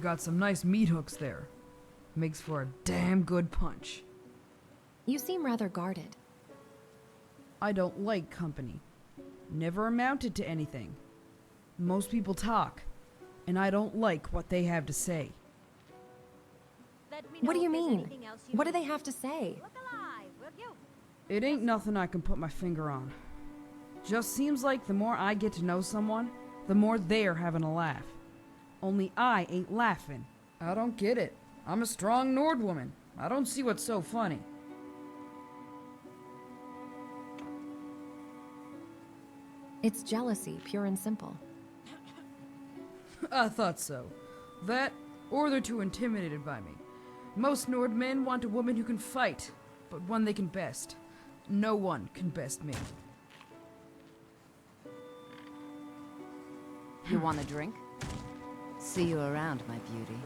got some nice meat hooks there. Makes for a damn good punch. You seem rather guarded. I don't like company. Never amounted to anything. Most people talk, and I don't like what they have to say. What do you mean? What do they have to say? It ain't nothing I can put my finger on. Just seems like the more I get to know someone, the more they're having a laugh. Only I ain't laughing. I don't get it. I'm a strong Nord woman. I don't see what's so funny. It's jealousy, pure and simple. I thought so. That, or they're too intimidated by me. Most Nord men want a woman who can fight, but one they can best. No one can best me. You want a drink? See you around, my beauty.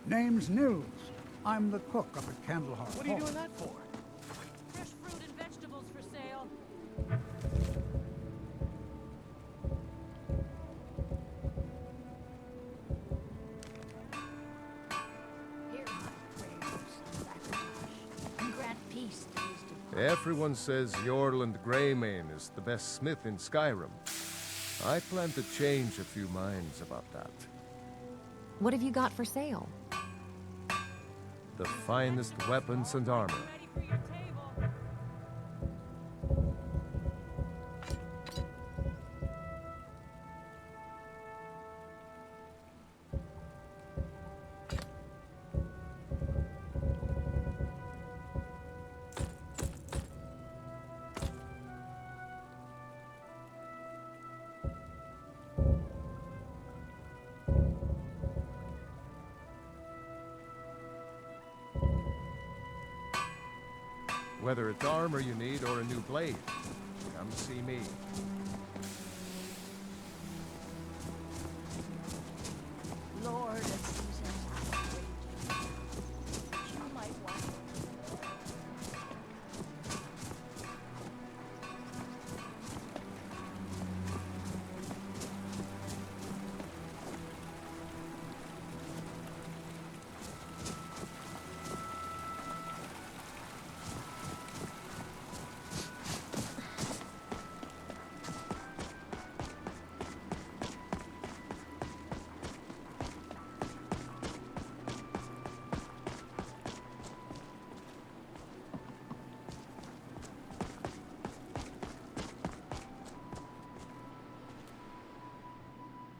Name's Nils. I'm the cook up at Candlehearth. What are you doing that for? Fresh fruit and vegetables for sale. Hear my prayers, Sacrifice, and grant peace to these Everyone says Jorland Greymane is the best smith in Skyrim. I plan to change a few minds about that. What have you got for sale? The finest weapons and armor. Ready for your table. Whether it's armor you need or a new blade, come see me. Lord of Caesar's outrageous. You might want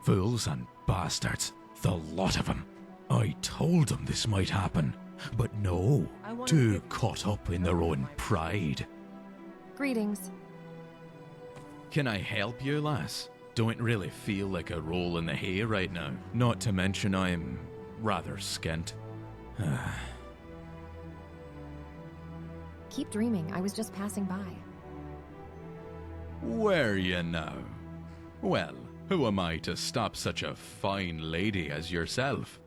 Fools and bastards, the lot of them. I told them this might happen, but no, too caught up in their own pride. Greetings. Can I help you, lass? Don't really feel like a roll in the hay right now. Not to mention I'm rather skint. Keep dreaming, I was just passing by. Were you now? Well, who am I to stop such a fine lady as yourself,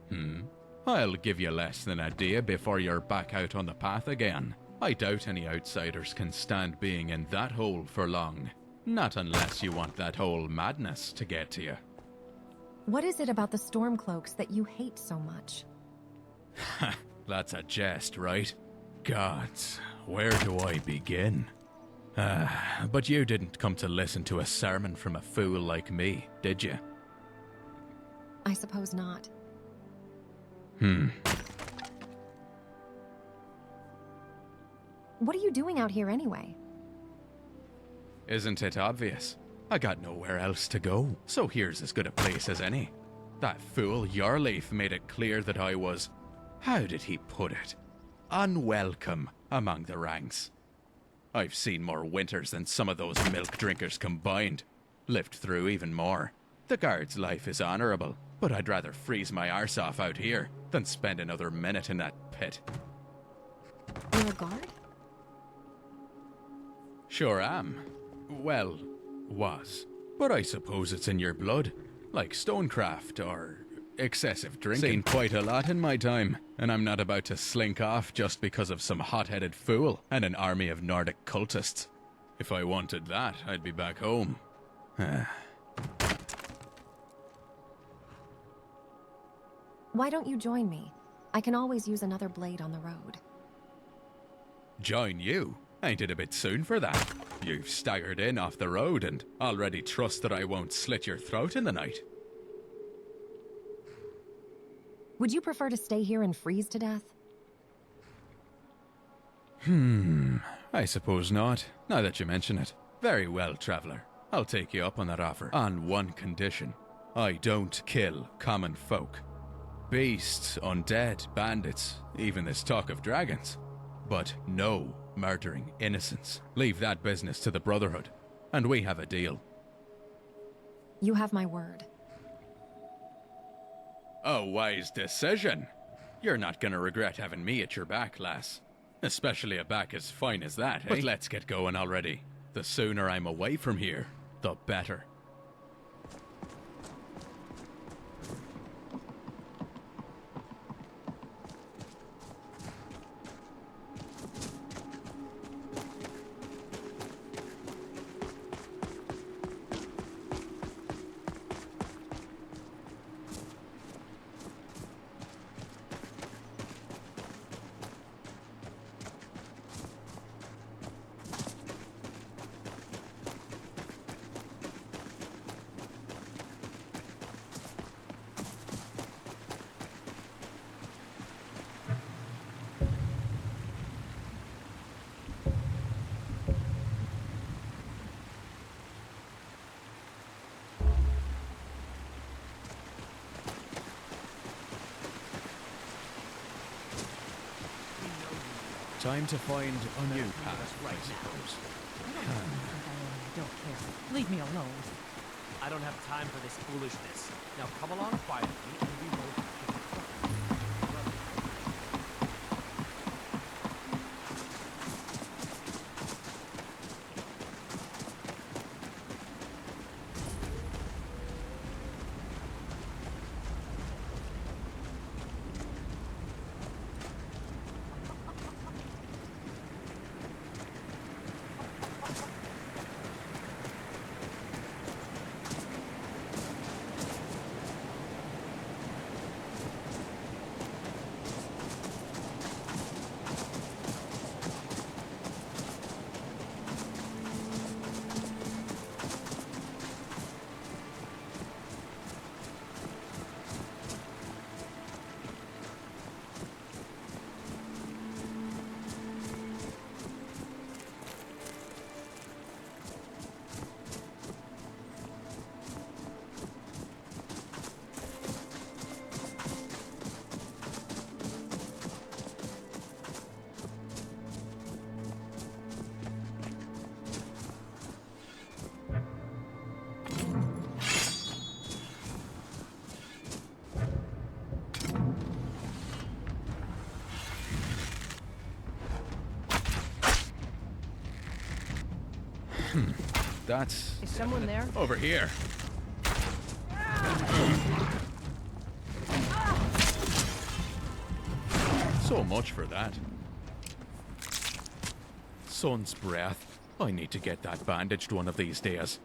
I'll give you less than a day before you're back out on the path again. I doubt any outsiders can stand being in that hole for long. Not unless you want that whole madness to get to you. What is it about the Stormcloaks that you hate so much? That's a jest, right? Gods, where do I begin? But you didn't come to listen to a sermon from a fool like me, did you? I suppose not. What are you doing out here anyway? Isn't it obvious? I got nowhere else to go, so here's as good a place as any. That fool Yarleaf made it clear that I was, how did he put it, unwelcome among the ranks. I've seen more winters than some of those milk drinkers combined. Lived through even more. The guard's life is honourable, but I'd rather freeze my arse off out here than spend another minute in that pit. You're a guard? Sure am. Well, was. But I suppose it's in your blood. Like stonecraft or excessive drinking. Seen quite a lot in my time, and I'm not about to slink off just because of some hot-headed fool and an army of Nordic cultists. If I wanted that, I'd be back home. Why don't you join me? I can always use another blade on the road. Join you? Ain't it a bit soon for that? You've staggered in off the road and already trust that I won't slit your throat in the night. Would you prefer to stay here and freeze to death? I suppose not, now that you mention it. Very well, traveler. I'll take you up on that offer. On one condition. I don't kill common folk. Beasts, undead, bandits, even this talk of dragons. But no murdering innocents. Leave that business to the Brotherhood, and we have a deal. You have my word. A wise decision. You're not gonna regret having me at your back, lass. Especially a back as fine as that, eh? But let's get going already. The sooner I'm away from here, the better. Time to find a new path, I suppose. I don't care. Leave me alone. I don't have time for this foolishness. Now come along quietly and we will... That's... Is someone there? over here. So much for that. Sun's breath. I need to get that bandaged one of these days.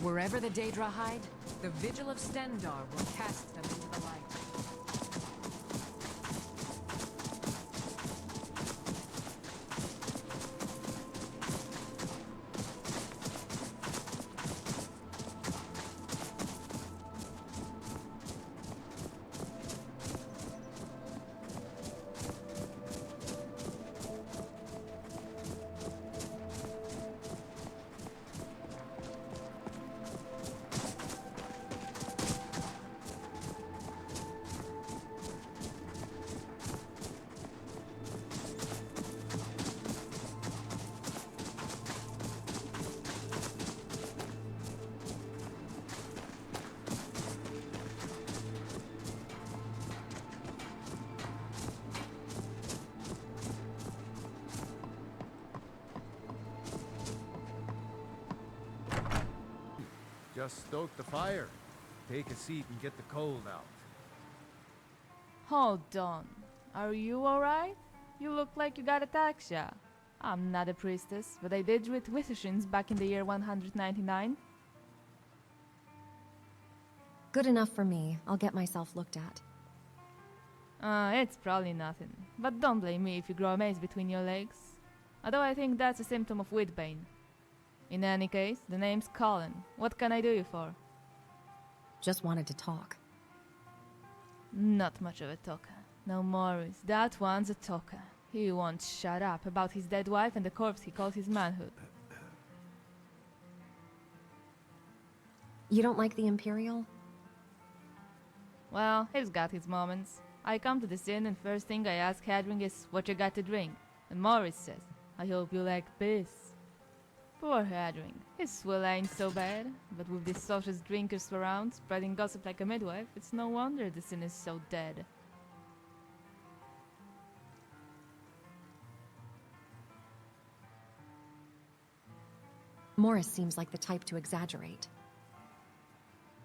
Wherever the Daedra hide, the Vigil of Stendarr will cast them into the light. Just stoke the fire. Take a seat and get the cold out. Hold on. Are you alright? You look like you got ataxia. I'm not a priestess, but I did read Withershins back in the year 199. Good enough for me. I'll get myself looked at. It's probably nothing. But don't blame me if you grow a maze between your legs. Although I think that's a symptom of Widbane. In any case, the name's Colin. What can I do you for? Just wanted to talk. Not much of a talker. No, Morris, that one's a talker. He won't shut up about his dead wife and the corpse he calls his manhood. You don't like the Imperial? Well, he's got his moments. I come to this inn and first thing I ask Hadring is what you got to drink. And Morris says, I hope you like piss. Poor Hadring. His swill ain't so bad, but with these socious drinkers around, spreading gossip like a midwife, it's no wonder this inn is so dead. Morris seems like the type to exaggerate.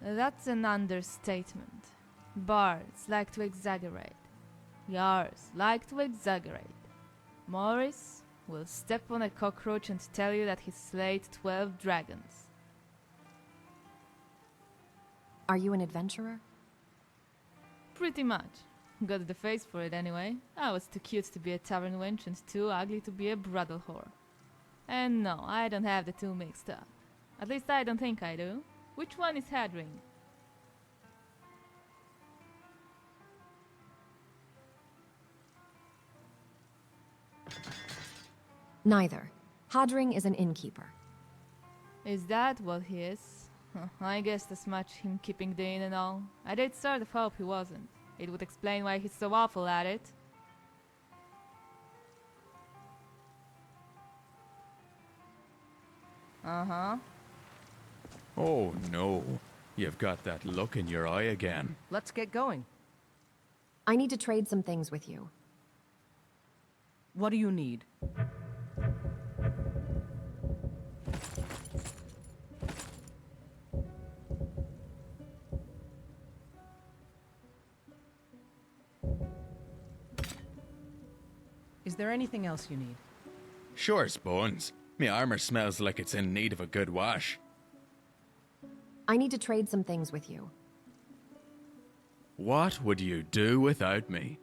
That's an understatement. Bards like to exaggerate. Yars like to exaggerate. Morris will step on a cockroach and tell you that he slayed 12 dragons. Are you an adventurer? Pretty much. Got the face for it anyway. I was too cute to be a tavern wench and too ugly to be a brothel whore. And no, I don't have the two mixed up. At least I don't think I do. Which one is Hadring? Neither. Hadring is an innkeeper. Is that what he is? Huh, I guess that's much him keeping the inn and all. I did sort of hope he wasn't. It would explain why he's so awful at it. Uh-huh. Oh no, you've got that look in your eye again. Let's get going. I need to trade some things with you. What do you need? Is there anything else you need? Sure as bones. Me armor smells like it's in need of a good wash. I need to trade some things with you. What would you do without me?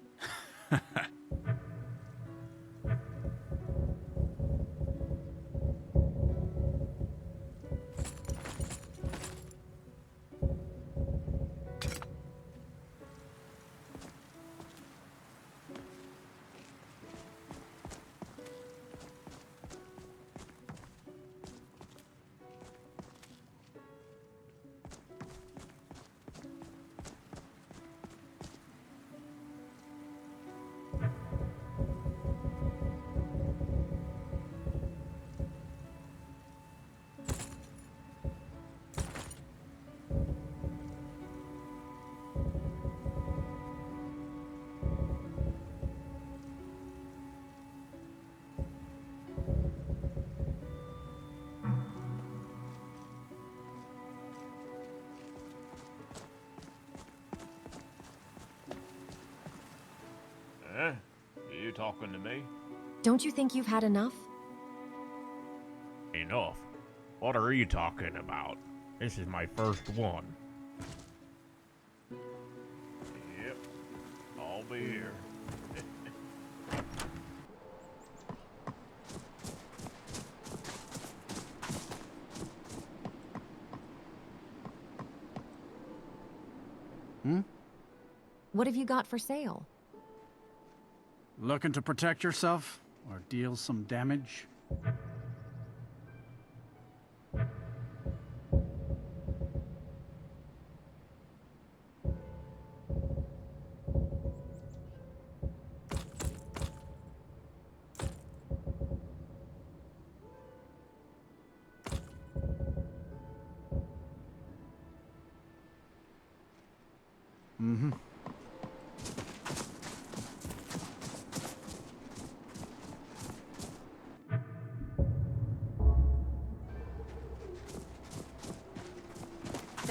Are you talking to me? Don't you think you've had enough? Enough? What are you talking about? This is my first one. Yep, I'll be here. What have you got for sale? Looking to protect yourself or deal some damage?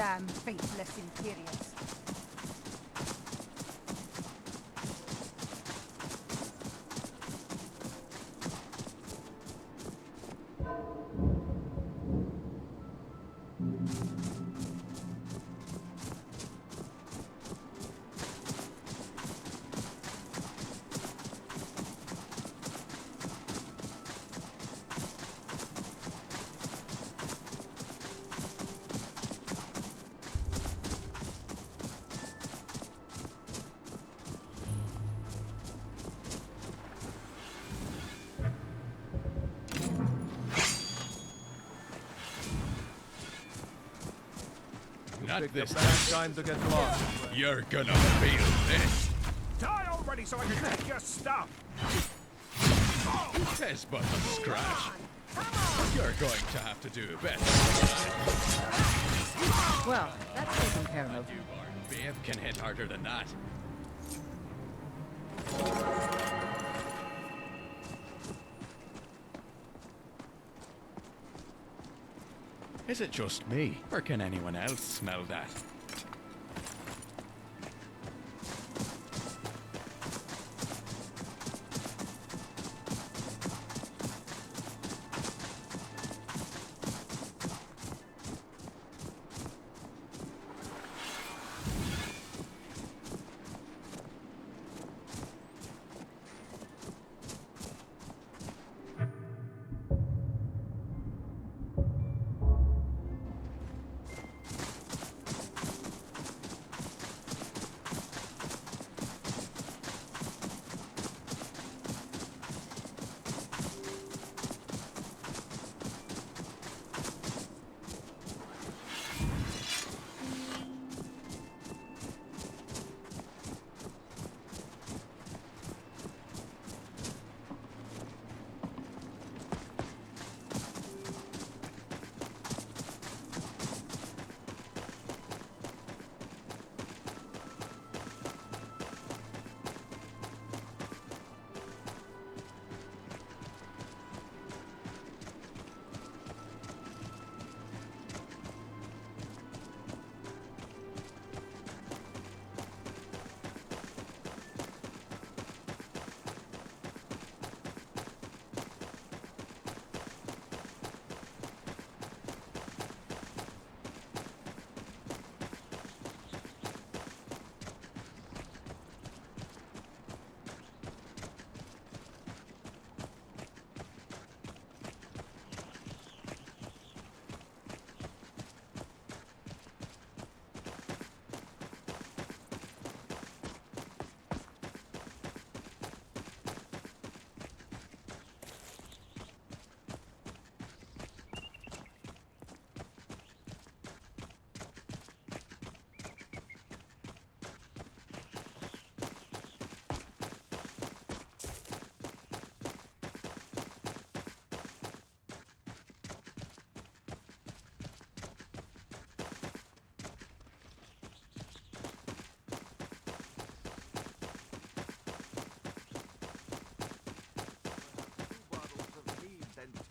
Damn faithless Imperials. Not Pick this the bad time to get lost. You're gonna feel this. Die already so I can take your stuff! It's but a scratch. You're going to have to do better. Well, that's taken care of. You are. Babe can hit harder than that. Is it just me, or can anyone else smell that?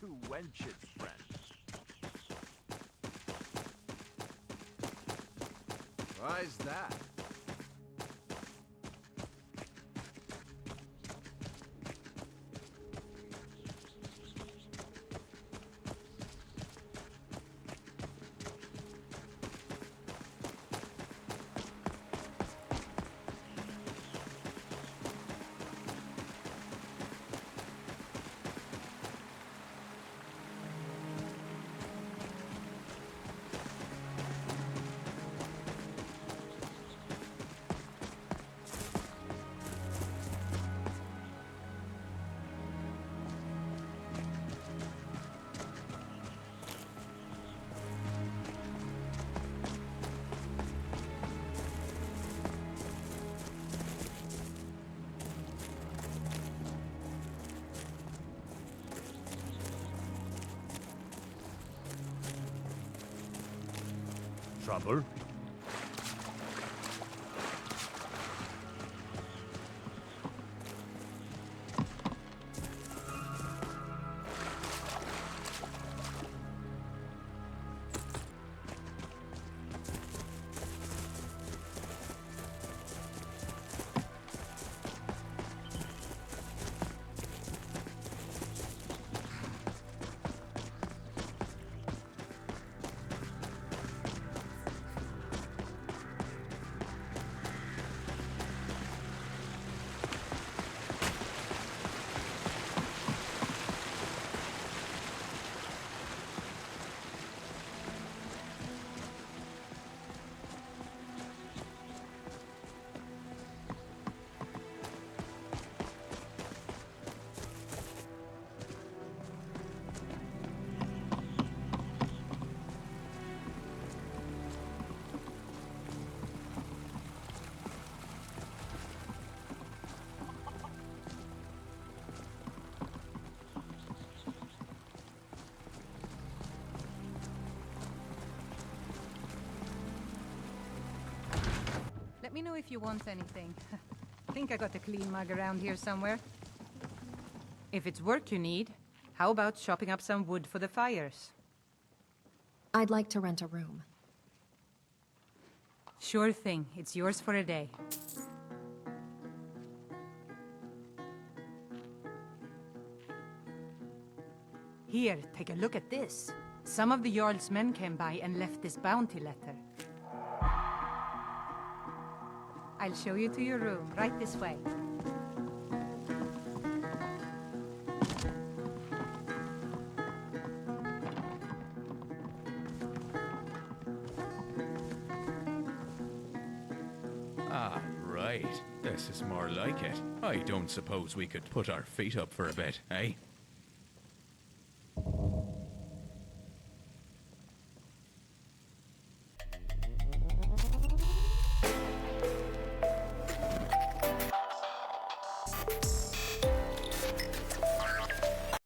Two wenches, friend. Why's that? Trouble? know if you want anything. I think I got a clean mug around here somewhere. If it's work you need, how about chopping up some wood for the fires? I'd like to rent a room. Sure thing. It's yours for a day. Here, take a look at this. Some of the Jarl's men came by and left this bounty letter. I'll show you to your room, right this way. Ah, right. This is more like it. I don't suppose we could put our feet up for a bit, eh?